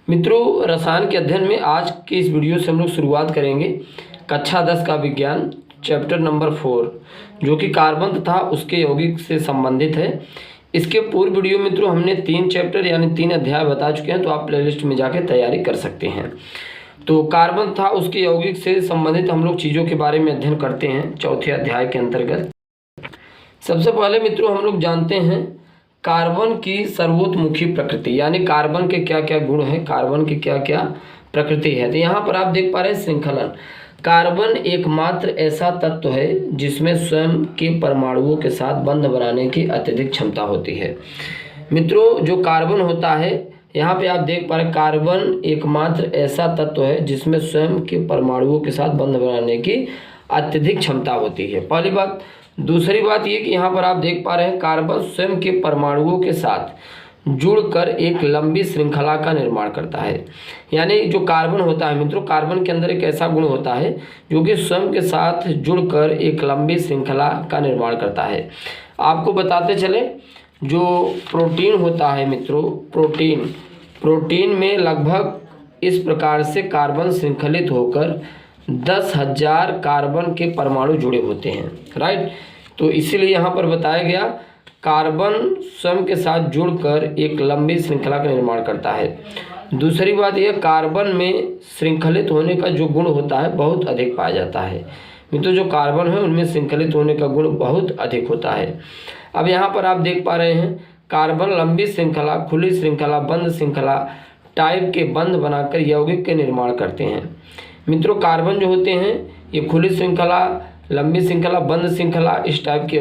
मित्रों, रसायन के अध्ययन में आज के इस वीडियो से हम लोग शुरुआत करेंगे कक्षा 10 का विज्ञान चैप्टर नंबर 4, जो कि कार्बन तथा उसके यौगिक से संबंधित है। इसके पूर्व वीडियो मित्रों हमने 3 चैप्टर यानी 3 अध्याय बता चुके हैं, तो आप प्लेलिस्ट में जाके तैयारी कर सकते हैं। तो कार्बन तथा उसके यौगिक से संबंधित हम लोग चीज़ों के बारे में अध्ययन करते हैं चौथे अध्याय के अंतर्गत। सबसे पहले मित्रों हम लोग जानते हैं कार्बन की सर्वोतमुखी प्रकृति, यानी कार्बन के क्या क्या गुण हैं, कार्बन की क्या क्या प्रकृति है। तो यहाँ पर आप देख पा रहे हैं श्रृंखलन। कार्बन एकमात्र ऐसा तत्व है जिसमें स्वयं के परमाणुओं के साथ बंध बनाने की अत्यधिक क्षमता होती है। मित्रों, जो कार्बन होता है, यहाँ पे आप देख पा रहे हैं कार्बन एकमात्र ऐसा तत्व है जिसमें स्वयं के परमाणुओं के साथ बंध बनाने की अत्यधिक क्षमता होती है, पहली बात। दूसरी बात ये कि यहाँ पर आप देख पा रहे हैं कार्बन स्वयं के परमाणुओं के साथ जुड़कर एक लंबी श्रृंखला का निर्माण करता है। यानी जो कार्बन होता है मित्रों, कार्बन के अंदर एक ऐसा गुण होता है जो कि स्वयं के साथ जुड़कर एक लंबी श्रृंखला का निर्माण करता है। आपको बताते चले, जो प्रोटीन होता है मित्रों, प्रोटीन में लगभग इस प्रकार से कार्बन श्रृंखलित होकर 10,000 कार्बन के परमाणु जुड़े होते हैं, राइट। तो इसीलिए यहाँ पर बताया गया कार्बन स्वयं के साथ जुड़कर एक लंबी श्रृंखला का निर्माण करता है। दूसरी बात यह, कार्बन में श्रृंखलित होने का जो गुण होता है बहुत अधिक पाया जाता है। मित्रों, जो कार्बन है उनमें श्रृंखलित होने का गुण बहुत अधिक होता है। अब यहाँ पर आप देख पा रहे हैं कार्बन लंबी श्रृंखला, खुली श्रृंखला, बंद श्रृंखला टाइप के बंध बनाकर यौगिक के निर्माण करते हैं। मित्रों, कार्बन जो होते हैं ये खुली श्रृंखला, लंबी श्रृंखला, बंद श्रृंखला इस टाइप के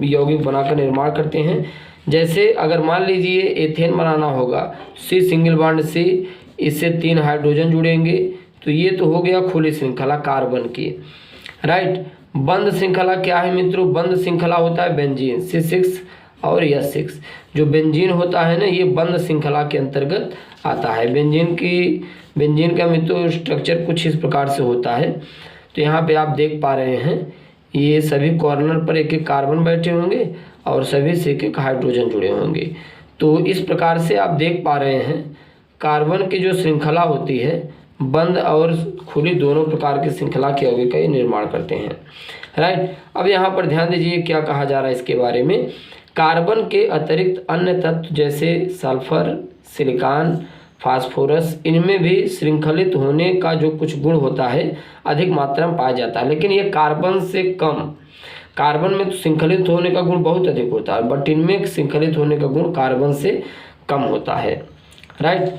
यौगिक बनाकर निर्माण करते हैं। जैसे अगर मान लीजिए एथेन बनाना होगा, सी सिंगल बॉन्ड सी, इससे 3 हाइड्रोजन जुड़ेंगे, तो ये तो हो गया खुली श्रृंखला कार्बन की, राइट। बंद श्रृंखला क्या है मित्रों? बंद श्रृंखला होता है बेंजीन, C6 और S6। जो बेंजीन होता है ना, ये बंद श्रृंखला के अंतर्गत आता है। बेंजीन का मित्रों स्ट्रक्चर कुछ इस प्रकार से होता है। तो यहाँ पे आप देख पा रहे हैं ये सभी कॉर्नर पर एक एक कार्बन बैठे होंगे और सभी से एक एक हाइड्रोजन जुड़े होंगे। तो इस प्रकार से आप देख पा रहे हैं कार्बन की जो श्रृंखला होती है, बंद और खुली दोनों प्रकार की श्रृंखला के यौगिक का निर्माण करते हैं, राइट। अब यहाँ पर ध्यान दीजिए क्या कहा जा रहा है इसके बारे में। कार्बन के अतिरिक्त अन्य तत्व जैसे सल्फर, सिलिकॉन, फास्फोरस, इनमें भी श्रृंखलित होने का जो कुछ गुण होता है अधिक मात्रा में पाया जाता है, लेकिन ये कार्बन से कम। कार्बन में तो श्रृंखलित होने का गुण बहुत अधिक होता है, बट इनमें श्रृंखलित होने का गुण कार्बन से कम होता है, राइट।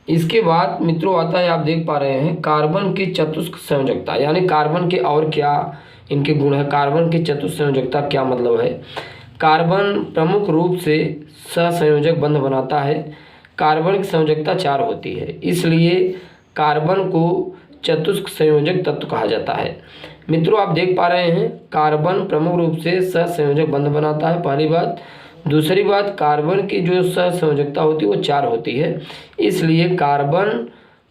इसके बाद मित्रों आता है, आप देख पा रहे हैं कार्बन की चतुष्क संयोजकता, यानी कार्बन के और क्या इनके गुण है। कार्बन की चतुष्क संयोजकता क्या मतलब है? कार्बन प्रमुख रूप से सहसंयोजक बंध बनाता है। कार्बन की संयोजकता 4 होती है, इसलिए कार्बन को चतुष्क संयोजक तत्व कहा जाता है। मित्रों, आप देख पा रहे हैं कार्बन प्रमुख रूप से सहसंयोजक बंध बनाता है, पहली बात। दूसरी बात, कार्बन की जो सहसंयोजकता होती है वो 4 होती है, इसलिए कार्बन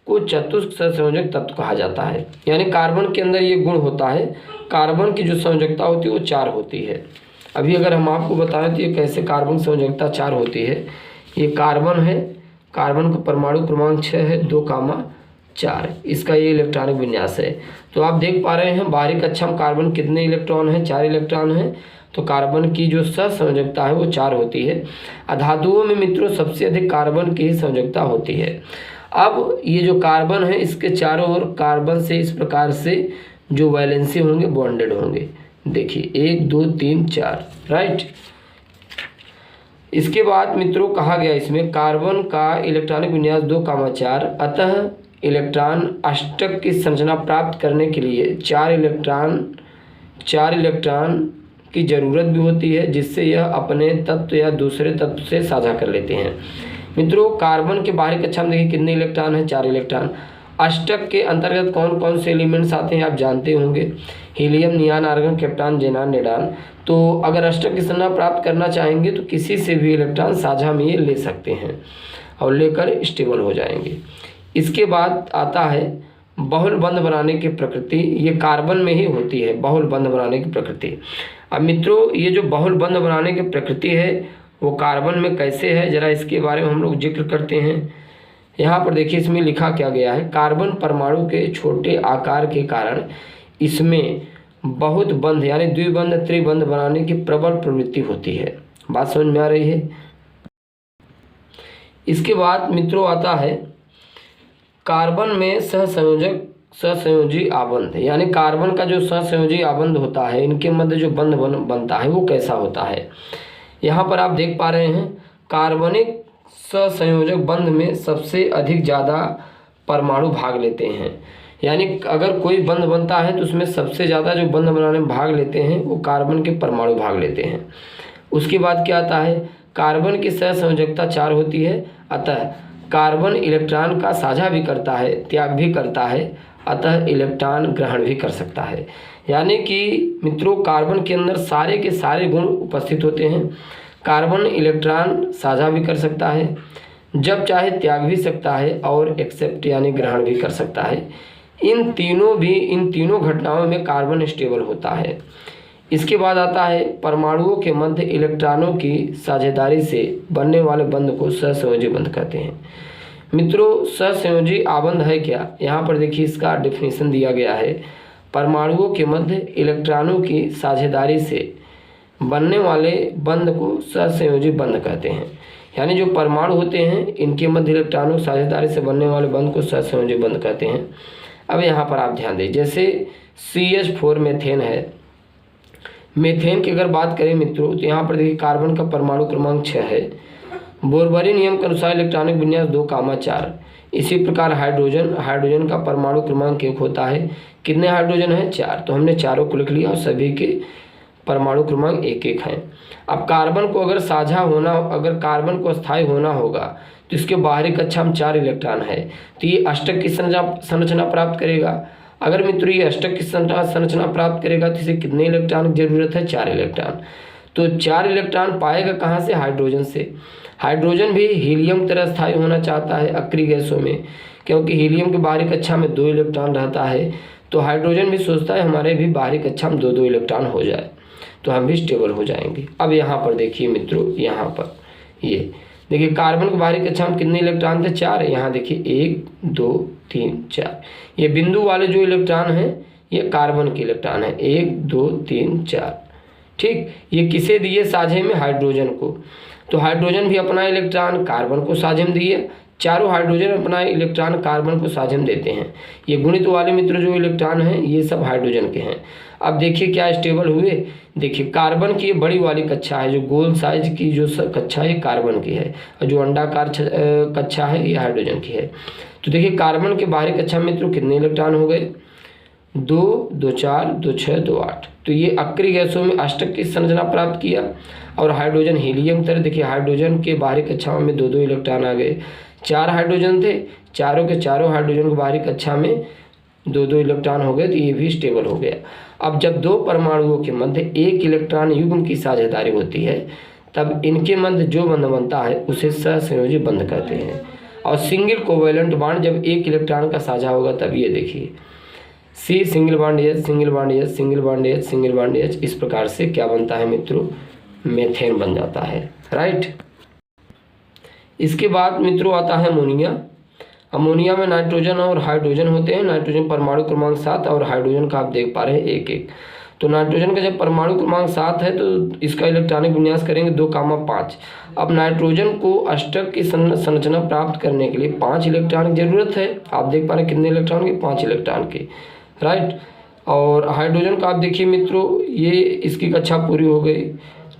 को चतुष्क सहसंयोजक तत्व कहा जाता है। यानी कार्बन के अंदर ये गुण होता है, कार्बन की जो संयोजकता होती है वो 4 होती है। अभी अगर हम आपको बताएं तो ये कैसे कार्बन संयोजकता 4 होती है। ये कार्बन है, कार्बन का परमाणु क्रमांक 6 है, 2,4, इसका ये इलेक्ट्रॉनिक विन्यास है। तो आप देख पा रहे हैं बाहरी कक्षा में कार्बन कितने इलेक्ट्रॉन हैं? 4 इलेक्ट्रॉन हैं। तो कार्बन की जो सहसंयोजकता है वो 4 होती है। धातुओं में मित्रों सबसे अधिक कार्बन की ही संयोजकता होती है। अब ये जो कार्बन है इसके चारों ओर कार्बन से इस प्रकार से जो वैलेंसी होंगे बॉन्डेड होंगे। देखिए 1 2 3 4, राइट। इसके बाद मित्रों कहा गया इसमें कार्बन का इलेक्ट्रॉनिक विन्यास 2,4, अतः इलेक्ट्रॉन अष्टक की संरचना प्राप्त करने के लिए 4 इलेक्ट्रॉन की ज़रूरत भी होती है, जिससे यह अपने तत्व या दूसरे तत्व से साझा कर लेते हैं। मित्रों, कार्बन के बाहरी कक्षा में देखिए कितने इलेक्ट्रॉन हैं? 4 इलेक्ट्रॉन। अष्टक के अंतर्गत कौन कौन से एलिमेंट्स आते हैं आप जानते होंगे, हीलियम, नियान, आर्गन, क्रिप्टॉन, जेनान, नेडान। तो अगर अष्टक की संरचना प्राप्त करना चाहेंगे तो किसी से भी इलेक्ट्रॉन साझा में ये ले सकते हैं और लेकर स्टेबल हो जाएंगे। इसके बाद आता है बहुल बंध बनाने की प्रकृति, ये कार्बन में ही होती है बहुल बंध बनाने की प्रकृति। अब मित्रों, ये जो बहुल बंध बनाने की प्रकृति है वो कार्बन में कैसे है, ज़रा इसके बारे में हम लोग जिक्र करते हैं। यहाँ पर देखिए इसमें लिखा क्या गया है, कार्बन परमाणु के छोटे आकार के कारण इसमें बहुत बंध यानी द्विबंध त्रिबंध बनाने की प्रबल प्रवृत्ति होती है। बात समझ में आ रही है। इसके बाद मित्रों आता है कार्बन में सहसंयोजी आबंध, यानी कार्बन का जो सहसंयोजी आबंध होता है, इनके मध्य जो बंध बनता है वो कैसा होता है। यहाँ पर आप देख पा रहे हैं कार्बनिक सहसंयोजक बंध में सबसे अधिक ज़्यादा परमाणु भाग लेते हैं, यानी अगर कोई बंध बनता है तो उसमें सबसे ज़्यादा जो बंध बनाने में भाग लेते हैं वो कार्बन के परमाणु भाग लेते हैं। उसके बाद क्या आता है, कार्बन की सहसंयोजकता 4 होती है, अतः कार्बन इलेक्ट्रॉन का साझा भी करता है, त्याग भी करता है, अतः इलेक्ट्रॉन ग्रहण भी कर सकता है। यानी कि मित्रों कार्बन के अंदर सारे के सारे गुण उपस्थित होते हैं। कार्बन इलेक्ट्रॉन साझा भी कर सकता है, जब चाहे त्याग भी सकता है, और एक्सेप्ट यानी ग्रहण भी कर सकता है। इन तीनों घटनाओं में कार्बन स्टेबल होता है। इसके बाद आता है परमाणुओं के मध्य इलेक्ट्रॉनों की साझेदारी से बनने वाले बंध को सहसंयोजी बंध कहते हैं। मित्रों सहसंयोजी आबंध है क्या, यहाँ पर देखिए इसका डेफिनेशन दिया गया है, परमाणुओं के मध्य इलेक्ट्रॉनों की साझेदारी से बनने वाले बंध को सहसंयोजी बंध कहते हैं। यानी जो परमाणु होते हैं इनके मध्य इलेक्ट्रॉनों साझेदारी से बनने वाले बंध को सहसंयोजी बंध कहते हैं। अब यहाँ पर आप ध्यान दें, जैसे CH4 मीथेन है, मीथेन की अगर बात करें मित्रों तो यहाँ पर देखिए कार्बन का परमाणु क्रमांक 6 है। बोरबरी नियम के अनुसार इलेक्ट्रॉनिक विन्यास 2,4। इसी प्रकार हाइड्रोजन का परमाणु क्रमांक 1 होता है। कितने हाइड्रोजन हैं, 4, तो हमने चारों को लिख लिया और सभी के परमाणु क्रमांक 1-1 हैं। अब कार्बन को अगर कार्बन को स्थायी होना होगा तो इसके बाहरी कक्षा में 4 इलेक्ट्रॉन है, तो ये अष्टक की संरचना प्राप्त करेगा। अगर मित्रों ये अष्टक की संरचना प्राप्त करेगा तो इसे कितने इलेक्ट्रॉन की जरूरत है, 4 इलेक्ट्रॉन। तो 4 इलेक्ट्रॉन पाएगा कहाँ से, हाइड्रोजन से। हाइड्रोजन भी हीलियम की तरह स्थायी होना चाहता है अक्रिय गैसों में, क्योंकि हीलियम की बाहरी कक्षा में 2 इलेक्ट्रॉन रहता है, तो हाइड्रोजन भी सोचता है हमारे भी बाहरी कक्षा में 2-2 इलेक्ट्रॉन हो जाए तो हम भी स्टेबल हो जाएंगे। अब यहाँ पर देखिए मित्रों, यहाँ पर ये देखिए कार्बन की बाहरी कक्षा में कितने इलेक्ट्रॉन थे, 4। यहाँ देखिए 1 2 3 4, ये बिंदु वाले जो इलेक्ट्रॉन हैं ये कार्बन के इलेक्ट्रॉन है, 1 2 3 4। ठीक, ये किसे दिए साझे में, हाइड्रोजन को। तो हाइड्रोजन भी अपना इलेक्ट्रॉन कार्बन को साझे में दिए, चारों हाइड्रोजन अपना इलेक्ट्रॉन कार्बन को साझे में देते हैं। ये गुणित वाले मित्र जो इलेक्ट्रॉन हैं ये सब हाइड्रोजन के हैं। अब देखिए क्या स्टेबल हुए, देखिए कार्बन की बड़ी वाली कक्षा है, जो गोल साइज की जो कक्षा है कार्बन की है, और जो अंडाकार कक्षा है ये हाइड्रोजन की है। तो देखिए कार्बन के बाहरी कक्षा में मित्रों कितने इलेक्ट्रॉन हो गए, 2 2 4 2 6 2 8। तो ये अक्रिय गैसों में अष्टक की संरचना प्राप्त किया। और हाइड्रोजन हीलियम तरह देखिए हाइड्रोजन के बाहरी कक्षाओं में 2-2 इलेक्ट्रॉन आ गए। 4 हाइड्रोजन थे, चारों के चारों हाइड्रोजन की बाहरी कक्षा में 2-2 इलेक्ट्रॉन हो गए, तो ये भी स्टेबल हो गया। अब जब 2 परमाणुओं के मध्य 1 इलेक्ट्रॉन युग्म की साझेदारी होती है तब इनके मध्य जो बंध बनता है उसे सहसंयोजी बंध कहते हैं। और सिंगल कोवेलेंट बॉन्ड जब 1 इलेक्ट्रॉन का साझा होगा तब ये देखिए C single bond H single bond H single bond H single bond H, इस प्रकार से क्या बनता है मित्रों, मीथेन बन जाता है। राइट, इसके बाद मित्रों आता है अमोनिया। अमोनिया में नाइट्रोजन और हाइड्रोजन होते हैं। नाइट्रोजन परमाणु क्रमांक 7 और हाइड्रोजन का आप देख पा रहे हैं 1-1। तो नाइट्रोजन का जब परमाणु क्रमांक 7 है तो इसका इलेक्ट्रॉनिक विन्यास करेंगे 2,5। अब नाइट्रोजन को अष्टक की संरचना प्राप्त करने के लिए 5 इलेक्ट्रॉन की जरूरत है। आप देख पा रहे हैं कितने इलेक्ट्रॉन के, 5 इलेक्ट्रॉन के। राइट, और हाइड्रोजन का आप देखिए मित्रों ये इसकी कक्षा पूरी हो गई।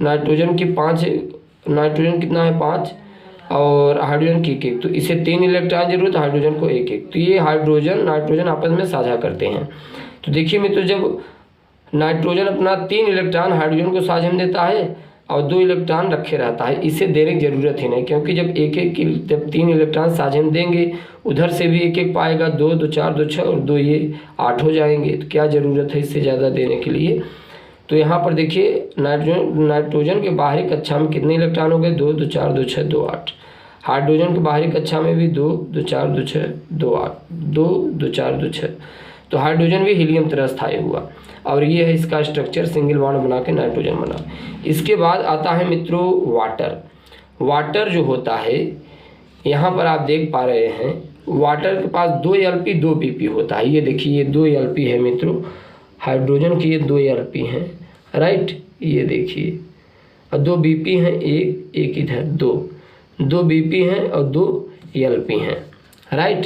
नाइट्रोजन की 5, नाइट्रोजन कितना है 5 और हाइड्रोजन की 1, तो इसे 3 इलेक्ट्रॉन जरूरत, हाइड्रोजन को 1-1। तो ये हाइड्रोजन नाइट्रोजन आपस में साझा करते हैं। तो देखिए मित्रों जब नाइट्रोजन अपना 3 इलेक्ट्रॉन हाइड्रोजन को साझे में देता है और 2 इलेक्ट्रॉन रखे रहता है, इसे देने की जरूरत ही नहीं, क्योंकि जब 3 इलेक्ट्रॉन साझे में देंगे उधर से भी 1-1 पाएगा, 2 2 4 2 6 और 2 ये 8 हो जाएंगे। तो क्या ज़रूरत है इससे ज़्यादा देने के लिए। तो यहाँ पर देखिए नाइट्रोजन के बाहरी कक्षा में कितने इलेक्ट्रॉन हो गए, 2 2 4 2 6 2 8। हाइड्रोजन के बाहरी कक्षा में भी 2 2 4 2 6 2 8 2 2 4 2 6। तो हाइड्रोजन भी हीलियम तरह स्थायी हुआ और ये है इसका स्ट्रक्चर, सिंगल बॉन्ड बना के नाइट्रोजन बना। इसके बाद आता है मित्रों वाटर। वाटर जो होता है, यहाँ पर आप देख पा रहे हैं वाटर के पास 2 Lp 2 Pp होता है। ये देखिए ये 2 Lp है मित्रों, हाइड्रोजन की ये 2 Lp हैं, राइट। ये देखिए और 2 Bp हैं, एक इधर 2 Bp हैं और 2 Lp हैं, राइट।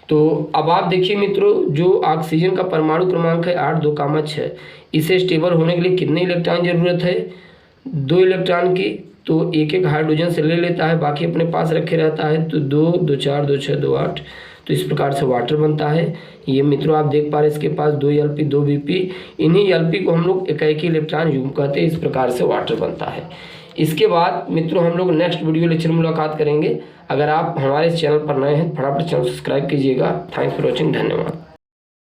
तो अब आप देखिए मित्रों, जो ऑक्सीजन का परमाणु क्रमांक है 8, 2, 6, इसे स्टेबल होने के लिए कितने इलेक्ट्रॉन जरूरत है? 2 इलेक्ट्रॉन की। तो एक एक हाइड्रोजन से ले लेता है, बाकी अपने पास रखे रहता है। तो 2, 2, 4, 2, 6, 2, 8। तो इस प्रकार से वाटर बनता है। ये मित्रों आप देख पा रहे हैं इसके पास 2 Lp 2 Bp, इन्हीं Lp को हम लोग इकाई इलेक्ट्रॉन युग्म कहते हैं। इस प्रकार से वाटर बनता है। इसके बाद मित्रों हम लोग नेक्स्ट वीडियो लेक्चर में मुलाकात करेंगे। अगर आप हमारे चैनल पर नए हैं फटाफट चैनल सब्सक्राइब कीजिएगा। थैंक्स फॉर वॉचिंग, धन्यवाद।